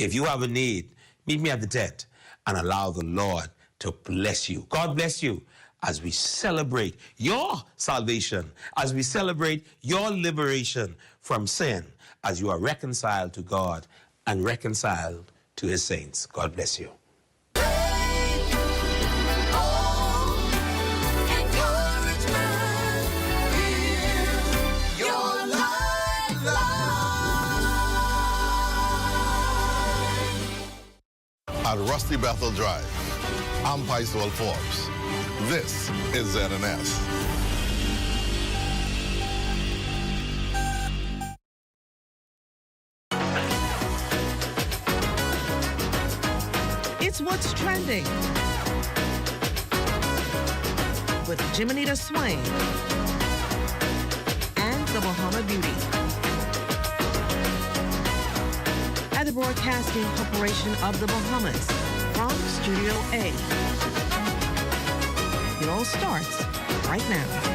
If you have a need, meet me at the tent and allow the Lord to bless you. God bless you as we celebrate your salvation, as we celebrate your liberation from sin, as you are reconciled to God and reconciled to his saints. God bless you. At Rusty Bethel Drive, I'm Paisol Forbes. This is ZNS. It's What's Trending with Jiminita Swain and the Bahama Beauty. At the Broadcasting Corporation of the Bahamas from Studio A. It all starts right now.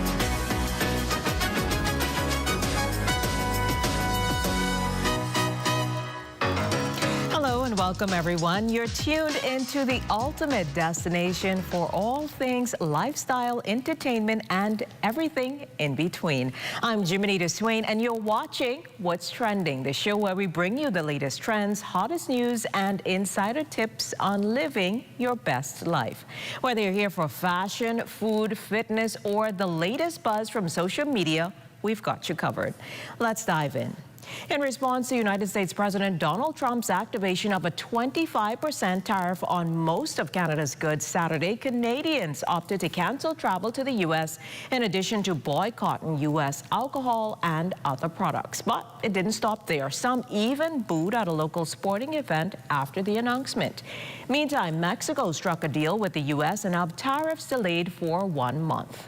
Welcome, everyone. You're tuned into the ultimate destination for all things lifestyle, entertainment, and everything in between. I'm Jiminita Swain, and you're watching What's Trending, the show where we bring you the latest trends, hottest news, and insider tips on living your best life. Whether you're here for fashion, food, fitness, or the latest buzz from social media, we've got you covered. Let's dive in. In response to United States President Donald Trump's activation of a 25% tariff on most of Canada's goods Saturday, Canadians opted to cancel travel to the U.S. in addition to boycotting U.S. alcohol and other products. But it didn't stop there. Some even booed at a local sporting event after the announcement. Meantime, Mexico struck a deal with the U.S. and have tariffs delayed for 1 month.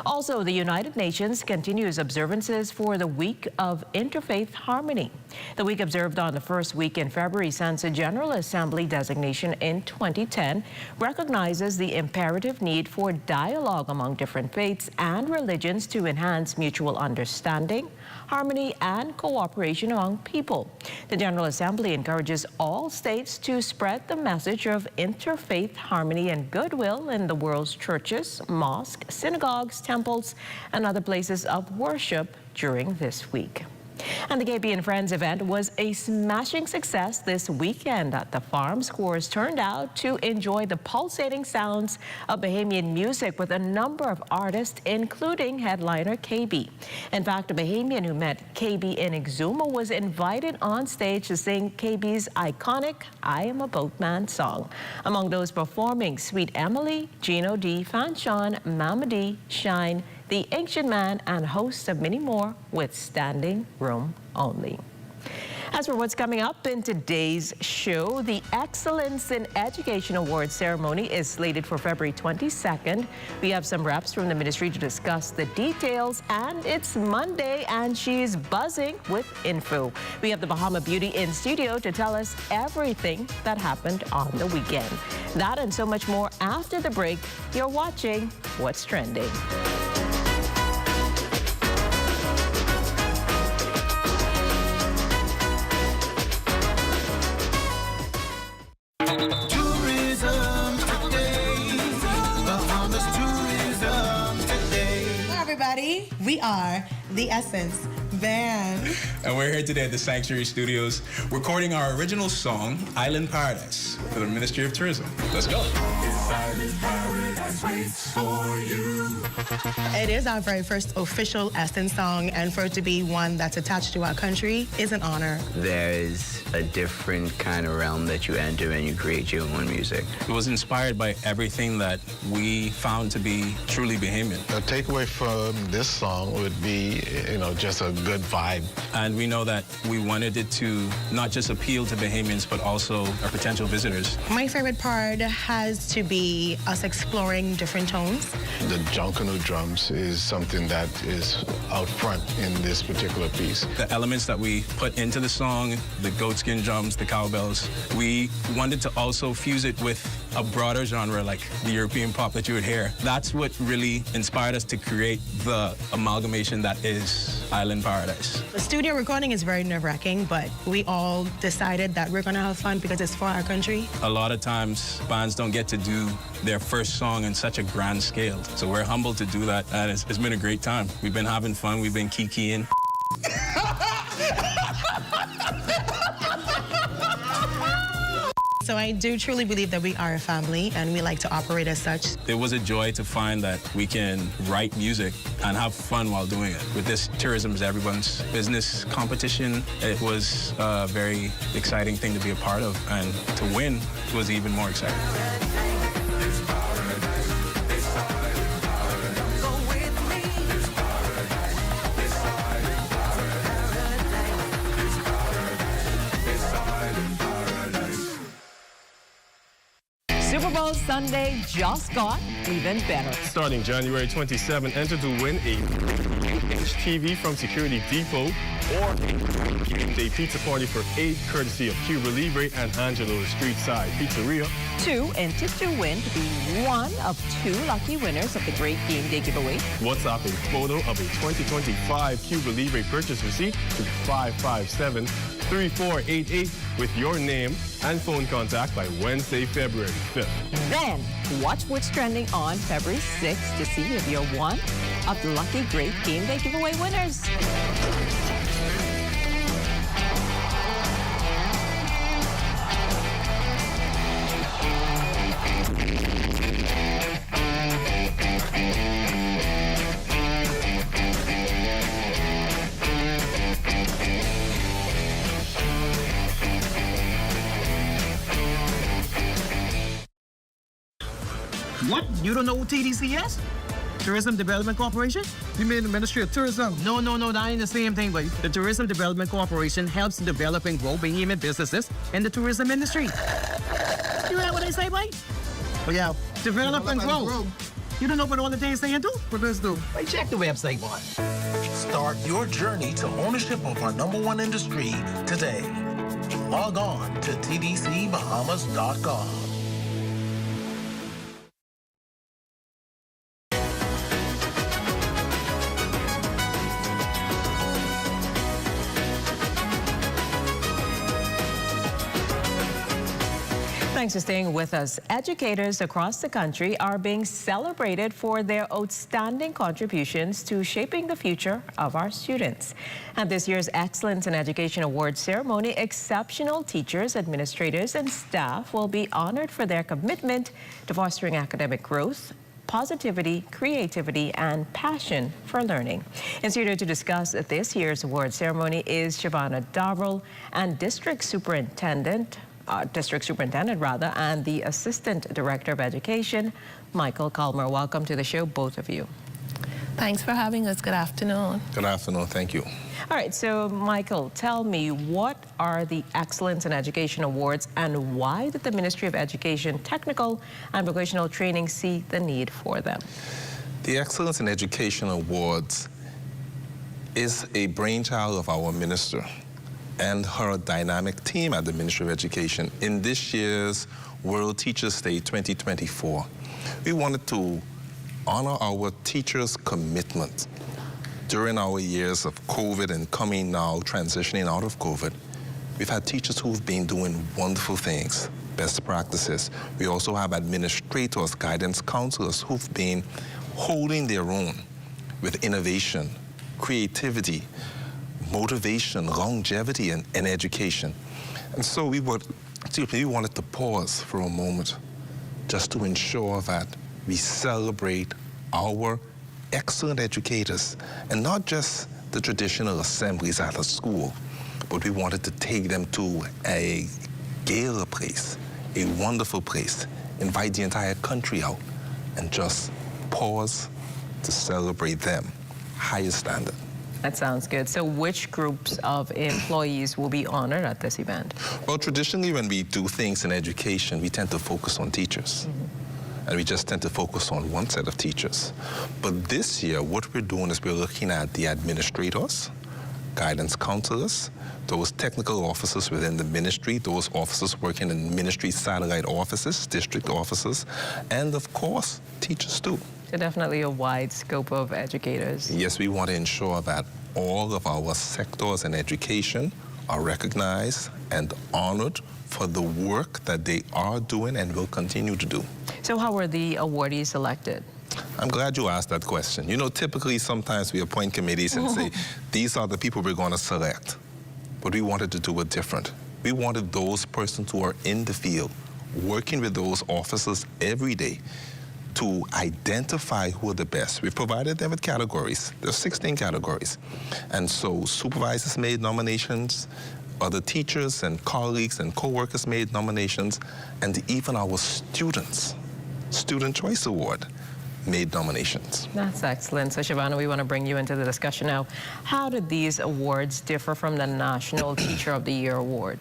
Also, the United Nations continues observances for the Week of Interfaith Harmony. The week observed on the first week in February since a General Assembly designation in 2010 recognizes the imperative need for dialogue among different faiths and religions to enhance mutual understanding, harmony, and cooperation among people. The General Assembly encourages all states to spread the message of interfaith harmony and goodwill in the world's churches, mosques, synagogues, temples, and other places of worship during this week. And the KB and Friends event was a smashing success this weekend at the farm. Scores turned out to enjoy the pulsating sounds of Bahamian music with a number of artists, including headliner KB. In fact, a Bahamian who met KB in Exuma was invited on stage to sing KB's iconic I Am a Boatman song. Among those performing, Sweet Emily, Gino D, Fanchon, Mama D, Shine, The Ancient Man, and hosts of many more with standing room only. As for what's coming up in today's show, the Excellence in Education Awards ceremony is slated for February 22nd. We have some reps from the ministry to discuss the details, and it's Monday, and she's buzzing with info. We have the Bahama Beauty in studio to tell us everything that happened on the weekend. That and so much more after the break. You're watching What's Trending. We are The Essence Band. And we're here today at the Sanctuary Studios recording our original song, Island Paradise, for the Ministry of Tourism. Let's go. It is our very first official Essence song, and for it to be one that's attached to our country is an honor. There's a different kind of realm that you enter and you create your own music. It was inspired by everything that we found to be truly Bahamian. The takeaway from this song would be, just a good vibe. And we know that we wanted it to not just appeal to Bahamians, but also our potential visitors. My favorite part has to be us exploring different tones. The Jonkanu drums is something that is out front in this particular piece. The elements that we put into the song, the goatskin drums, the cowbells, we wanted to also fuse it with a broader genre like the European pop that you would hear. That's what really inspired us to create the amalgamation that is Island Paradise. paradise. The studio recording is very nerve-wracking, but we all decided that we're going to have fun because it's for our country. A lot of times, bands don't get to do their first song in such a grand scale. So we're humbled to do that, and it's been a great time. We've been having fun, we've been kikiing. So I do truly believe that we are a family, and we like to operate as such. It was a joy to find that we can write music and have fun while doing it. With this, tourism is everyone's business competition. It was a very exciting thing to be a part of, and to win was even more exciting. Super Bowl Sunday just got even better. Starting January 27, enter to win a TV from Security Depot or a game day pizza party for 8 courtesy of Cuba Libre and Angelo's Street Side Pizzeria. 2 enter to win to be one of 2 lucky winners of the Great Game Day giveaway. WhatsApp a photo of a 2025 Cuba Libre purchase receipt to 557-3488 with your name and phone contact by Wednesday, February 5th. Then, watch what's trending on February 6th to see if you're one of the lucky Great Game Day giveaway winners. What? You don't know who TDC is? Tourism Development Corporation? You mean the Ministry of Tourism? No, that ain't the same thing, but the Tourism Development Corporation helps to develop and grow behemoth businesses in the tourism industry. You heard what they say, boy? Oh, yeah. Develop and grow. You don't know what all the things they do? What does do? Wait, check the website, boy. Start your journey to ownership of our #1 industry today. Log on to tdcbahamas.com. Thanks for staying with us. Educators across the country are being celebrated for their outstanding contributions to shaping the future of our students. At this year's Excellence in Education Awards ceremony, exceptional teachers, administrators, and staff will be honored for their commitment to fostering academic growth, positivity, creativity, and passion for learning. In studio to discuss this year's award ceremony is Shavana Darrell and District Superintendent and the Assistant Director of Education, Michael Calmer. Welcome to the show, both of you. Thanks for having us. Good afternoon. Good afternoon. Thank you. All right, so Michael, tell me, what are the Excellence in Education Awards and why did the Ministry of Education Technical and Vocational Training see the need for them? The Excellence in Education Awards is a brainchild of our minister and her dynamic team at the Ministry of Education in this year's World Teachers Day 2024. We wanted to honor our teachers' commitment during our years of COVID and coming now, transitioning out of COVID. We've had teachers who've been doing wonderful things, best practices. We also have administrators, guidance counselors who've been holding their own with innovation, creativity, motivation, longevity, and education. And so we wanted to pause for a moment just to ensure that we celebrate our excellent educators, and not just the traditional assemblies at a school, but we wanted to take them to a gala place, a wonderful place, invite the entire country out, and just pause to celebrate them. Highest standard. That sounds good. So which groups of employees will be honored at this event? Well, traditionally when we do things in education, we tend to focus on teachers. And we just tend to focus on one set of teachers. But this year, what we're doing is we're looking at the administrators, guidance counselors, those technical officers within the ministry, those officers working in ministry satellite offices, district offices, and of course, teachers too. So definitely a wide scope of educators. Yes, we want to ensure that all of our sectors in education are recognized and honored for the work that they are doing and will continue to do. So how were the awardees selected? I'm glad you asked that question. You know, typically sometimes we appoint committees and say, these are the people we're going to select. But we wanted to do it different. We wanted those persons who are in the field, working with those officers every day, to identify who are the best. We provided them with categories. There's 16 categories. And so supervisors made nominations, other teachers and colleagues and co-workers made nominations, and even our students, Student Choice Award, made nominations. That's excellent. So, Shavana, we want to bring you into the discussion now. How did these awards differ from the National Teacher of the Year Award?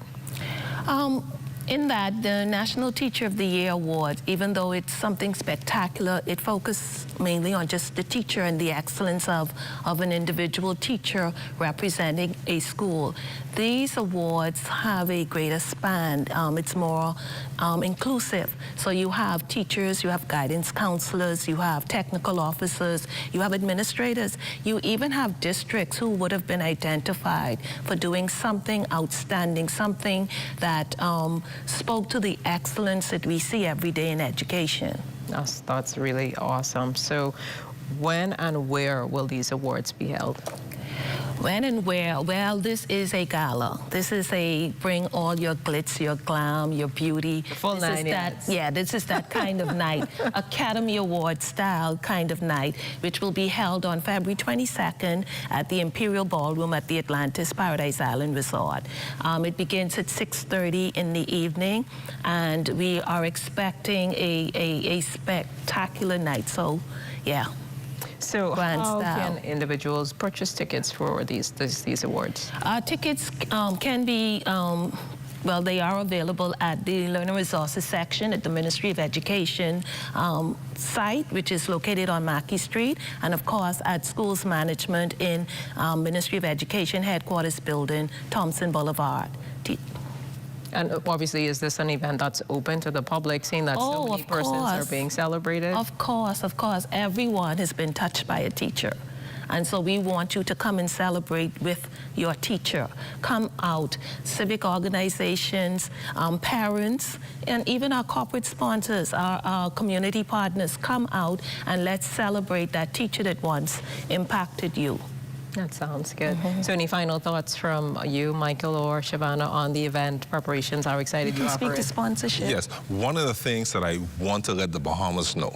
In that, the National Teacher of the Year Award, even though it's something spectacular, it focuses mainly on just the teacher and the excellence of an individual teacher representing a school. These awards have a greater span. It's more inclusive. So you have teachers, you have guidance counselors, you have technical officers, you have administrators, you even have districts who would have been identified for doing something outstanding, something that spoke to the excellence that we see every day in education. That's really awesome. So when and where will these awards be held? When and where? Well, this is a gala. This is a bring all your glitz, your glam, your beauty. The full nine yards. Yeah, this is that kind of night, Academy Award style kind of night, which will be held on February 22nd at the Imperial Ballroom at the Atlantis Paradise Island Resort. It begins at 6:30 in the evening, and we are expecting a spectacular night. So, yeah. So how can individuals purchase tickets for these awards? Tickets can be, well, they are available at the Learner Resources section at the Ministry of Education site, which is located on Mackey Street, and of course at Schools Management in Ministry of Education Headquarters Building, Thompson Boulevard. And obviously, is this an event that's open to the public, seeing that so many persons are being celebrated? Of course, of course. Everyone has been touched by a teacher. And so we want you to come and celebrate with your teacher. Come out, civic organizations, parents, and even our corporate sponsors, our community partners, come out and let's celebrate that teacher that once impacted you. That sounds good. So any final thoughts from you, Michael or Shavana, on the event preparations? How excited you are speak for to it? sponsorship. Yes, one of the things that I want to let the Bahamas know,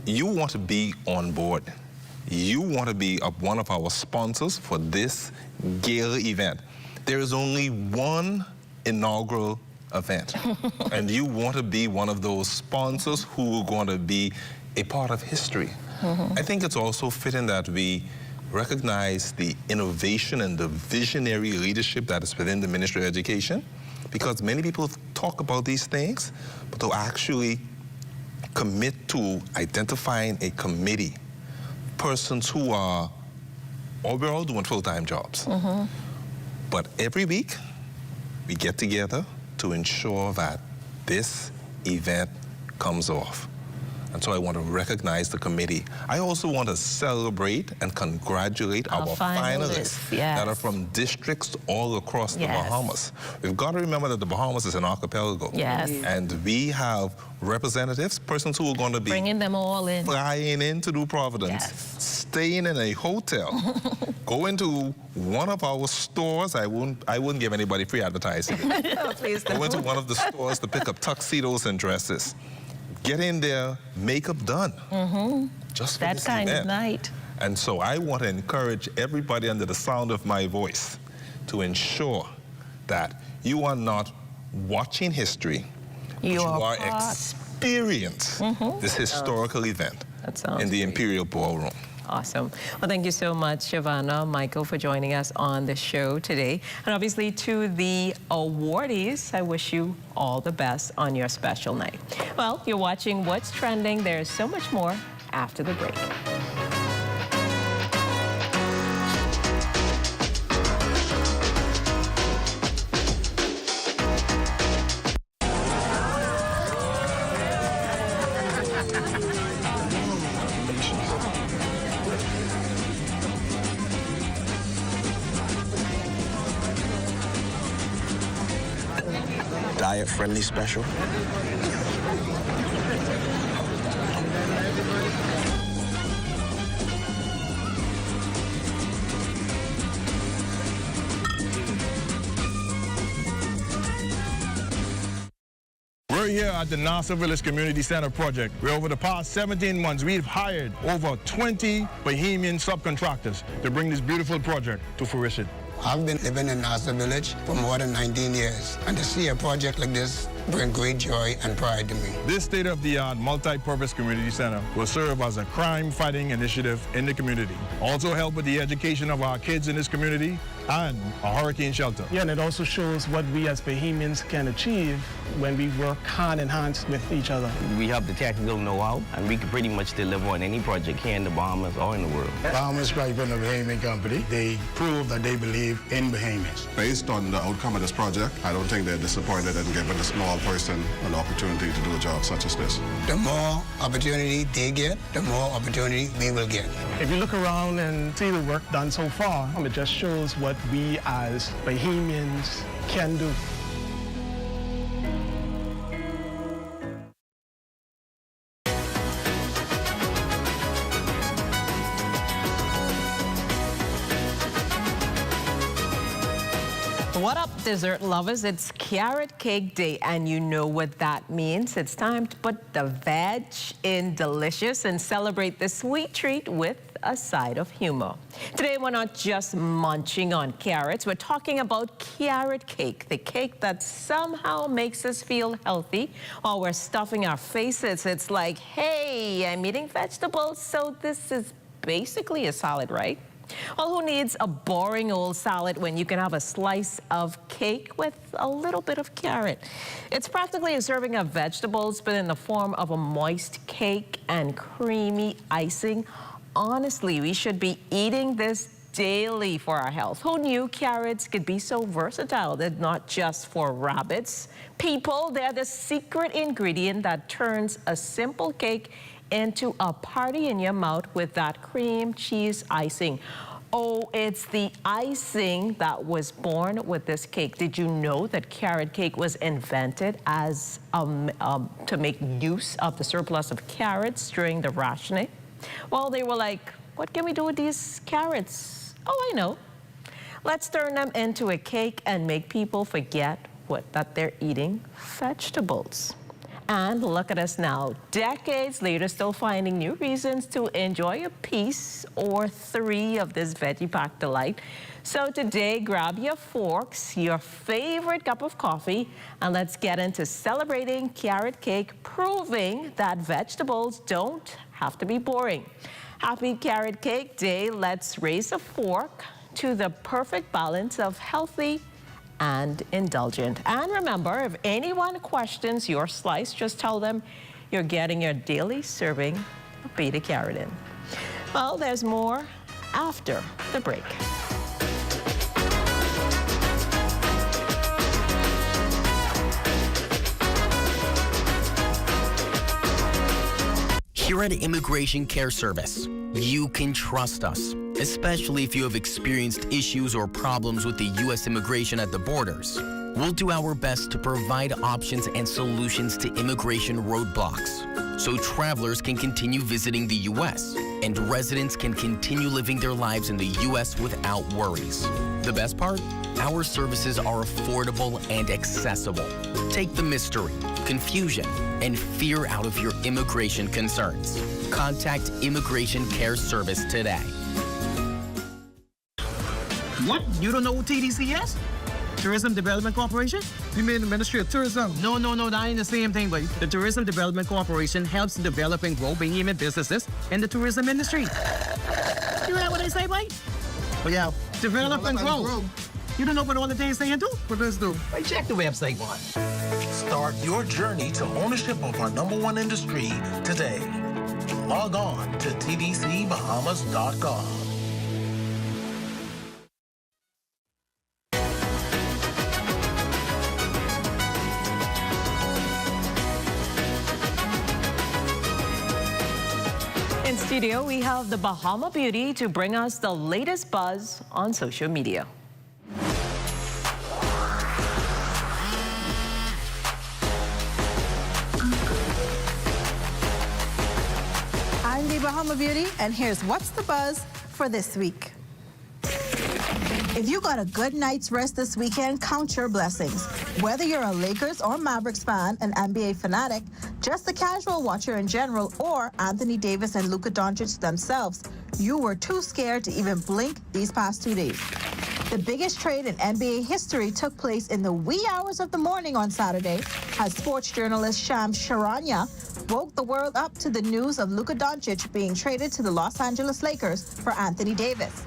you want to be on board. You want to be one of our sponsors for this gala event. There is only one inaugural event, and you want to be one of those sponsors who are going to be a part of history. I think it's also fitting that we recognize the innovation and the visionary leadership that is within the Ministry of Education, because many people talk about these things, but to actually commit to identifying a committee, persons who are, we're all doing full-time jobs, but every week we get together to ensure that this event comes off. And so I want to recognize the committee. I also want to celebrate and congratulate our finalists that are from districts all across the Bahamas. We've got to remember that the Bahamas is an archipelago. And we have representatives, persons who are going to be bringing them all in, flying into New Providence, staying in a hotel, going to one of our stores. I wouldn't give anybody free advertising. Please don't. Go into one of the stores to pick up tuxedos and dresses. Getting their makeup done, just for this kind event. of night. And so I want to encourage everybody under the sound of my voice to ensure that you are not watching history, but you are experiencing this historical event in the Imperial Ballroom. Awesome. Well, thank you so much, Shavana, Michael, for joining us on the show today. And obviously, to the awardees, I wish you all the best on your special night. Well, you're watching What's Trending. There's so much more after the break. diet-friendly special. We're here at the Nassau Village Community Center project, where over the past 17 months, we've hired over 20 Bahamian subcontractors to bring this beautiful project to fruition. I've been living in Nassau Village for more than 19 years, and to see a project like this bring great joy and pride to me. This state-of-the-art multi-purpose community center will serve as a crime-fighting initiative in the community. Also help with the education of our kids in this community and a hurricane shelter. Yeah, and it also shows what we as Bahamians can achieve when we work hand in hand with each other. We have the technical know-how, and we can pretty much deliver on any project here in the Bahamas or in the world. Bahamas Strike and the Bahamian Company, they prove that they believe in Bahamians. Based on the outcome of this project, I don't think they're disappointed in giving a small person an opportunity to do a job such as this. The more opportunity they get, the more opportunity we will get. If you look around and see the work done so far, it just shows what we as Bahamians can do. What up, dessert lovers? It's Carrot Cake Day, and you know what that means. It's time to put the veg in delicious and celebrate this sweet treat with a side of humor. Today, we're not just munching on carrots. We're talking about carrot cake, the cake that somehow makes us feel healthy while we're stuffing our faces. It's like, hey, I'm eating vegetables, so this is basically a salad, right? Well, who needs a boring old salad when you can have a slice of cake with a little bit of carrot? It's practically a serving of vegetables, but in the form of a moist cake and creamy icing. Honestly, we should be eating this daily for our health. Who knew carrots could be so versatile? They're not just for rabbits. People, they're the secret ingredient that turns a simple cake into a party in your mouth with that cream cheese icing. Oh, it's the icing that was born with this cake. Did you know that carrot cake was invented as to make use of the surplus of carrots during the rationing? Well, they were like, what can we do with these carrots? Oh, I know. Let's turn them into a cake and make people forget that they're eating vegetables. And look at us now, decades later, still finding new reasons to enjoy a piece or three of this veggie pack delight. So today, grab your forks, your favorite cup of coffee, and let's get into celebrating carrot cake, proving that vegetables don't have to be boring. Happy Carrot Cake Day. Let's raise a fork to the perfect balance of healthy and indulgent. And remember, if anyone questions your slice, just tell them you're getting your daily serving of beta carotene. Well, there's more after the break. Here at Immigration Care Service, you can trust us, especially if you have experienced issues or problems with the U.S. immigration at the borders. We'll do our best to provide options and solutions to immigration roadblocks, so travelers can continue visiting the U.S. and residents can continue living their lives in the U.S. without worries. The best part? Our services are affordable and accessible. Take the mystery, confusion, and fear out of your immigration concerns. Contact Immigration Care Service today. What? You don't know what TDC is? Tourism Development Corporation? You mean the Ministry of Tourism? No, that ain't the same thing, but the Tourism Development Corporation helps develop and grow Bahamian businesses in the tourism industry. You heard what they say, Mike? Oh, yeah. Develop and grow. You don't know what all the things they do? What does do? Hey, check the website, one. Start your journey to ownership of our #1 industry today. Log on to tdcbahamas.com. In studio, we have the Bahama Beauty to bring us the latest buzz on social media. Bahama Beauty, and here's what's the buzz for this week. If you got a good night's rest this weekend, count your blessings. Whether you're a Lakers or Mavericks fan, an NBA fanatic, just a casual watcher in general, or Anthony Davis and Luka Doncic themselves, you were too scared to even blink these past 2 days. The biggest trade in NBA history took place in the wee hours of the morning on Saturday as sports journalist Shams Charania woke the world up to the news of Luka Doncic being traded to the Los Angeles Lakers for Anthony Davis.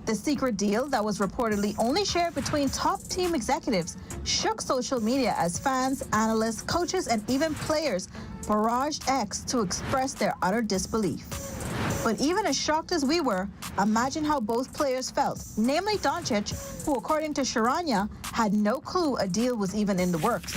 The secret deal that was reportedly only shared between top team executives shook social media as fans, analysts, coaches, and even players barraged X to express their utter disbelief. But even as shocked as we were, imagine how both players felt, namely Doncic, who according to Charania, had no clue a deal was even in the works.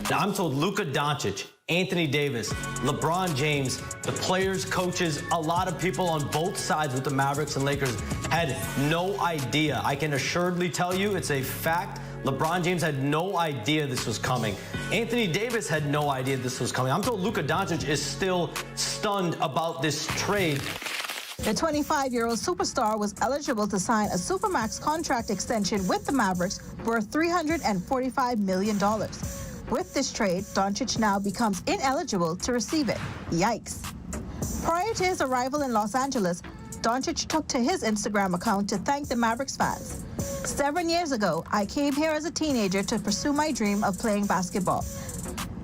Now, I'm told Luka Doncic, Anthony Davis, LeBron James, the players, coaches, a lot of people on both sides with the Mavericks and Lakers had no idea. I can assuredly tell you it's a fact. LeBron James had no idea this was coming. Anthony Davis had no idea this was coming. I'm told Luka Doncic is still stunned about this trade. The 25-year-old superstar was eligible to sign a Supermax contract extension with the Mavericks worth $345 million. With this trade, Doncic now becomes ineligible to receive it. Yikes. Prior to his arrival in Los Angeles, Doncic took to his Instagram account to thank the Mavericks fans. 7 years ago, I came here as a teenager to pursue my dream of playing basketball.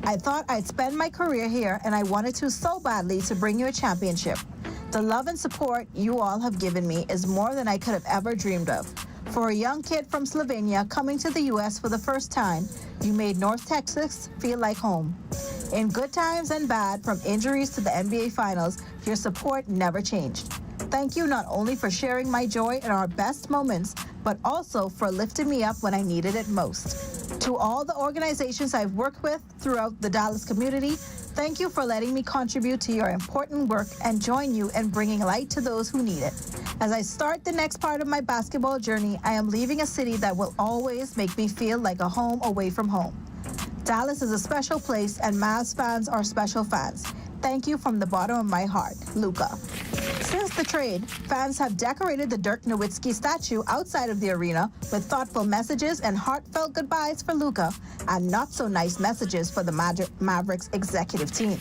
I thought I'd spend my career here, and I wanted to so badly to bring you a championship. The love and support you all have given me is more than I could have ever dreamed of. For a young kid from Slovenia coming to the U.S. for the first time, you made North Texas feel like home. In good times and bad, from injuries to the NBA Finals, your support never changed. Thank you not only for sharing my joy in our best moments, but also for lifting me up when I needed it most. To all the organizations I've worked with throughout the Dallas community, thank you for letting me contribute to your important work and join you in bringing light to those who need it. As I start the next part of my basketball journey, I am leaving a city that will always make me feel like a home away from home. Dallas is a special place, and Mavs fans are special fans. Thank you from the bottom of my heart, Luka. Since the trade, fans have decorated the Dirk Nowitzki statue outside of the arena with thoughtful messages and heartfelt goodbyes for Luka, and not-so-nice messages for the Mavericks executive team.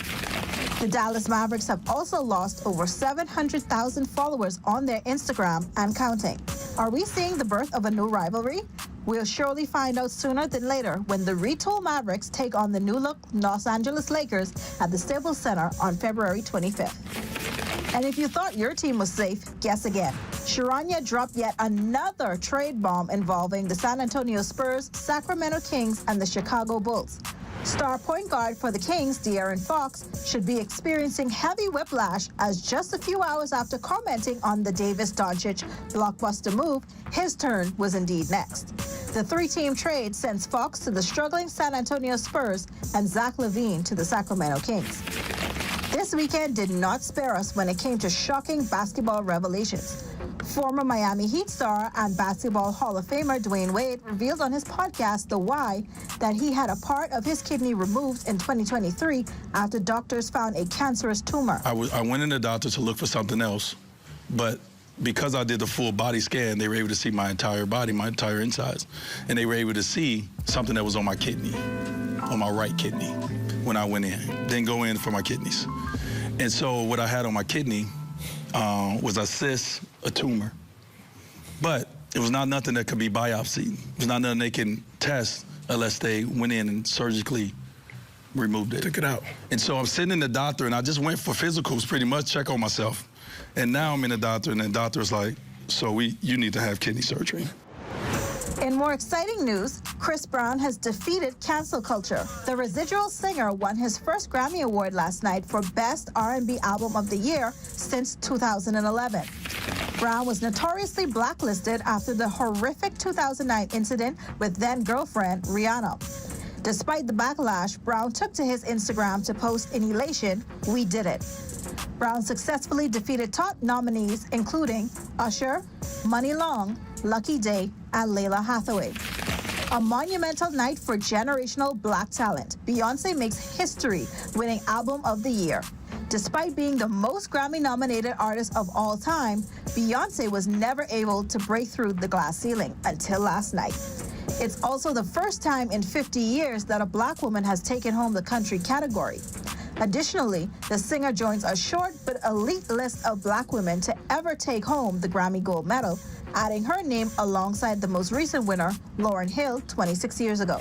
The Dallas Mavericks have also lost over 700,000 followers on their Instagram and counting. Are we seeing the birth of a new rivalry? We'll surely find out sooner than later when the retooled Mavericks take on the new-look Los Angeles Lakers at the Staples Center on February 25th. And if you thought your team was safe, guess again. Charania dropped yet another trade bomb involving the San Antonio Spurs, Sacramento Kings, and the Chicago Bulls. Star point guard for the Kings, De'Aaron Fox, should be experiencing heavy whiplash as just a few hours after commenting on the Davis-Doncic blockbuster move, his turn was indeed next. The three-team trade sends Fox to the struggling San Antonio Spurs and Zach LaVine to the Sacramento Kings. This weekend did not spare us when it came to shocking basketball revelations. Former Miami Heat star and Basketball Hall of Famer Dwayne Wade revealed on his podcast, The Why, that he had a part of his kidney removed in 2023 after doctors found a cancerous tumor. I went in the doctor to look for something else, but because I did the full body scan, they were able to see my entire body, my entire insides, and they were able to see something that was on my kidney, on my right kidney, when I went in. Didn't go in for my kidneys. And so what I had on my kidney was a cyst, a tumor. But it was not nothing that could be biopsied. It was not nothing they can test unless they went in and surgically removed it. Took it out. And so I'm sitting in the doctor, and I just went for physicals pretty much, check on myself. And now I'm in the doctor, and the doctor's like, so you need to have kidney surgery. In more exciting news, Chris Brown has defeated cancel culture. The residual singer won his first Grammy Award last night for Best R&B Album of the Year since 2011. Brown was notoriously blacklisted after the horrific 2009 incident with then-girlfriend Rihanna. Despite the backlash, Brown took to his Instagram to post in elation, "We did it." Brown successfully defeated top nominees including Usher, Money Long, Lucky Day, and Layla Hathaway. A monumental night for generational black talent. Beyoncé makes history, winning Album of the Year. Despite being the most Grammy-nominated artist of all time, Beyoncé was never able to break through the glass ceiling until last night. It's also the first time in 50 years that a black woman has taken home the country category. Additionally, the singer joins a short but elite list of black women to ever take home the Grammy Gold Medal, adding her name alongside the most recent winner, Lauryn Hill, 26 years ago.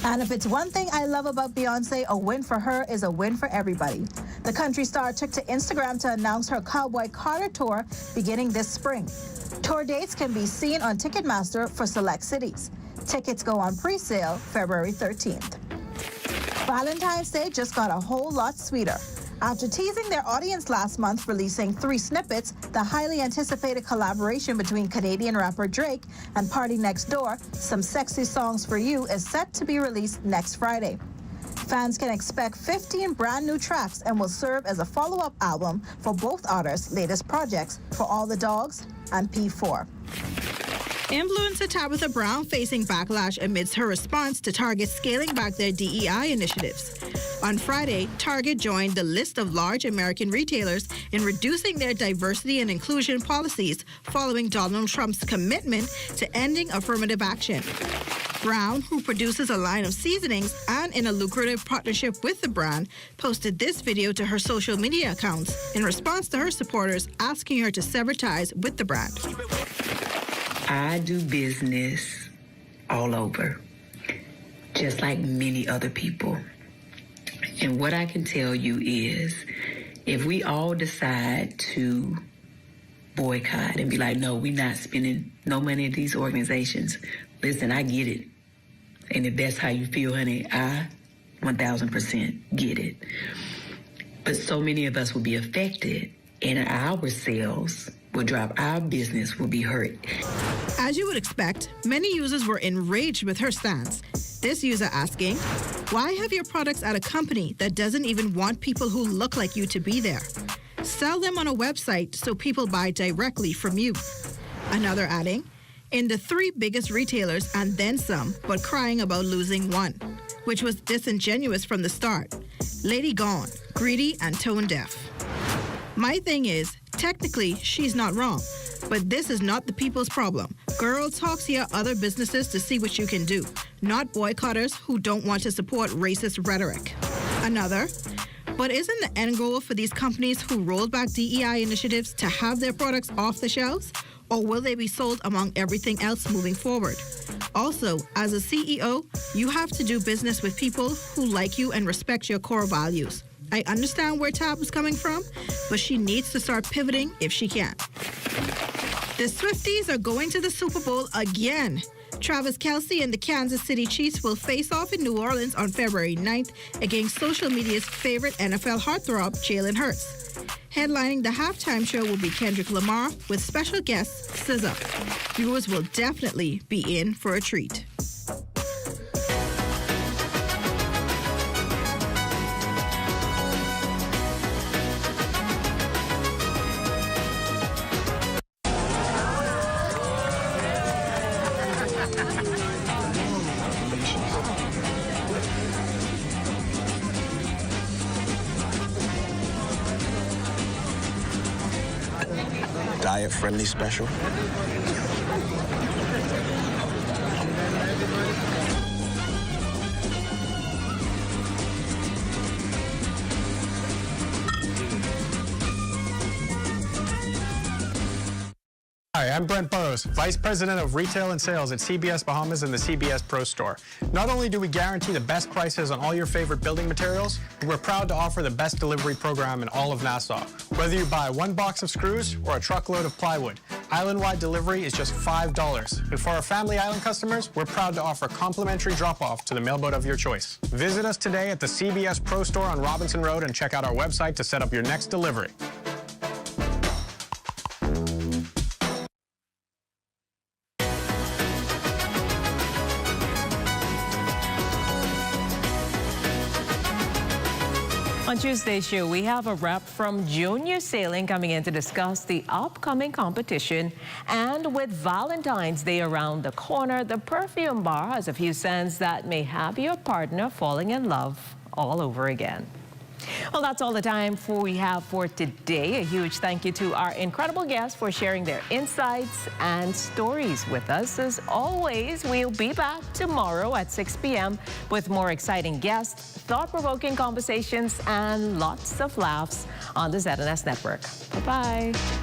And if it's one thing I love about Beyoncé, a win for her is a win for everybody. The country star took to Instagram to announce her Cowboy Carter tour beginning this spring. Tour dates can be seen on Ticketmaster for select cities. Tickets go on pre-sale February 13th. Valentine's Day just got a whole lot sweeter. After teasing their audience last month, releasing 3 snippets, the highly anticipated collaboration between Canadian rapper Drake and Party Next Door, Some Sexy Songs for You, is set to be released next Friday. Fans can expect 15 brand new tracks and will serve as a follow-up album for both artists' latest projects, For All the Dogs and P4. Influencer Tabitha Brown facing backlash amidst her response to Target scaling back their DEI initiatives. On Friday, Target joined the list of large American retailers in reducing their diversity and inclusion policies following Donald Trump's commitment to ending affirmative action. Brown, who produces a line of seasonings and in a lucrative partnership with the brand, posted this video to her social media accounts in response to her supporters asking her to sever ties with the brand. I do business all over, just like many other people. And what I can tell you is, if we all decide to boycott and be like, no, we're not spending no money at these organizations, listen, I get it. And if that's how you feel, honey, I 1,000% get it. But so many of us will be affected, and our sales will drop, our business will be hurt. As you would expect, many users were enraged with her stance. This user asking, why have your products at a company that doesn't even want people who look like you to be there? Sell them on a website so people buy directly from you. Another adding, in the 3 biggest retailers and then some, but crying about losing one, which was disingenuous from the start. Lady gone, greedy and tone deaf. My thing is, technically, she's not wrong, but this is not the people's problem. Girl talks here other businesses to see what you can do, not boycotters who don't want to support racist rhetoric. Another, but isn't the end goal for these companies who rolled back DEI initiatives to have their products off the shelves? Or will they be sold among everything else moving forward? Also, as a CEO, you have to do business with people who like you and respect your core values. I understand where Tab is coming from, but she needs to start pivoting if she can. The Swifties are going to the Super Bowl again. Travis Kelce and the Kansas City Chiefs will face off in New Orleans on February 9th against social media's favorite NFL heartthrob, Jalen Hurts. Headlining the halftime show will be Kendrick Lamar with special guest SZA. Viewers will definitely be in for a treat. Diet-friendly special. Hi, I'm Brent Burrows, Vice President of Retail and Sales at CBS Bahamas and the CBS Pro Store. Not only do we guarantee the best prices on all your favorite building materials, but we're proud to offer the best delivery program in all of Nassau. Whether you buy 1 box of screws or a truckload of plywood, island-wide delivery is just $5. And for our Family Island customers, we're proud to offer complimentary drop-off to the mailboat of your choice. Visit us today at the CBS Pro Store on Robinson Road and check out our website to set up your next delivery. On Tuesday's show, we have a rep from Junior Sailing coming in to discuss the upcoming competition. And with Valentine's Day around the corner, the Perfume Bar has a few scents that may have your partner falling in love all over again. Well, that's all the time we have for today. A huge thank you to our incredible guests for sharing their insights and stories with us. As always, we'll be back tomorrow at 6 p.m. with more exciting guests, thought-provoking conversations, and lots of laughs on the ZNS Network. Bye-bye.